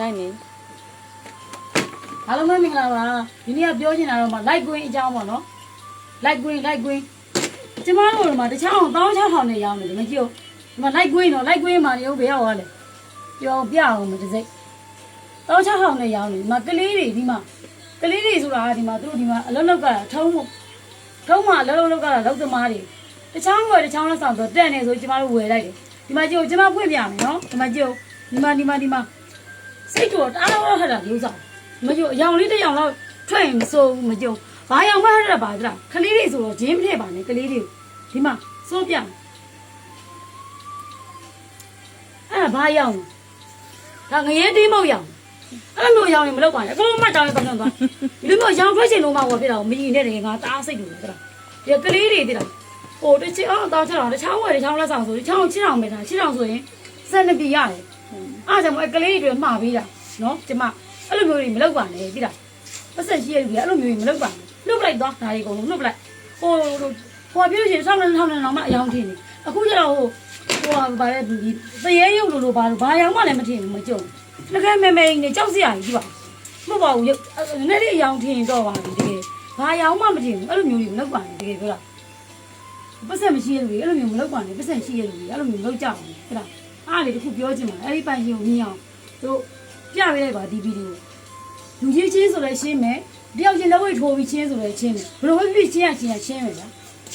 တိုင်းနေ အားလုံးပဲမင်္ဂလာပါဒီနေ့ကပြောချင်တာတော့မှ light green အကြောင်းပေါ့နော် light green ကျမတို့ကမှတခြားအောင်1600နဲ့ရောင်းနေတယ်မကြည့်ဘူးဒီမှာ light green တော့ light green မှာနေဦးဘယ်ရောက်သွားလဲပြောပြအောင်မတစ်စိတ်1600နဲ့ရောင်းနေဒီမှာကလေးတွေဒီမှာကလေးတွေဆိုတာကဒီမှာသူတို့ဒီမှာအလုံးလောက်ကထုံးမှာအလုံးလောက်ကလောက်သမားတွေတခြားဝယ်တခြားလက်ဆောင်ဆိုတက်နေဆိုကျမတို့ဝယ်လိုက်တယ်ဒီမှာကြည့်ကျမဖွင့်ပြမယ်နော်ဒီမှာကြည့်ဒီမှာစိတ်တော့တအားတော့ဟဲ့တာဒီဥစ္စာမကြည့်အယောင်လေးတစ်ယောင်တော့ထွက်ရင်မစိုးဘူးမကြည့်ဘာယောင်မှဟဲ့တာပါကြလားကလေးတွေဆိုတော့ဂျင်းမထည့်ပါနဲ့ကလေးတွေဒီမှာစိုးပြအဲ့ဒါဘာယောင်ဒါငရဲသေးမဟုတ်ယောင်အဲ့လိုယောင်ရင်မလုပ်ပါနဲ့အကုန်လုံးမှတ်တောင်းရတော့သွားဒီလိုမျိုးယောင်ထွက်ချင်လို့မှဝယ်ပြတာမကြီးနဲ့တည်းငါတအားစိတ်လို့ကြလားဒီကလေးတွေတိလားဟိုတစ်ချေအောင်တောင်းချတော့တခြားဝယ်တခြားလက်ဆောင်ဆိုတခြားချစ်အောင်ပဲဒါချစ်အောင်ဆိုရင်စက်နှစ်ပြရတယ်အားကြောင့်ကလေးတွေမှားပေးတာနော်ကျမအဲ့လိုမျိုးတွေမလုပ်ပါနဲ့တိလားပတ်ဆက်ရှိရပြီအဲ့လိုမျိုးတွေမလုပ်ပါနဲ့လှုပ်လိုက်သွားဒါတွေအကုန်လုံးလှုပ်လိုက်ဟိုပြလို့ရှိရင်ဆောင်းနေတော့မှအယောင်ထင်းနေအခုကျတော့ဟိုဗာလဲဒီသရဲရုပ်လိုဘာယောင်မှလည်းမထင်ဘူးမကြုံတကယ်မဲနေကြောက်စရာကြီးပါမဟုတ်ပါဘူးနည်းနည်းအယောင်ထင်းတော့ပါပြီတကယ်ဘာယောင်မှမထင်ဘူးအဲ့လိုမျိုးတွေမလုပ်ပါနဲ့တကယ်ပြောတာပတ်ဆက်မရှိရလို့အဲ့လိုမျိုးမလုပ်ပါနဲ့ပတ်ဆက်ရှိရလို့အဲ့လိုမျိုးလုပ်ကြအောင်ဟုတ်လားအားလေတခုပြောချင်ပါအဲ့ဒီပိုင်ရှင်ကိုမြင်အောင်တို့ပြပေးလိုက်ပါဒီဗီဒီယိုလူကြီးချင်းဆိုလည်းရှင်းမယ်တယောက်ချင်းလက်ဝဲထိုးပြီးချင်းဆိုလည်းချင်းမယ်ဘယ်လိုဖြစ်ချင်းရချင်းမယ်ဗျာ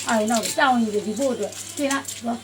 အားရတော့တောင်းရည်ဒီဖို့အတွက်တင်လိုက်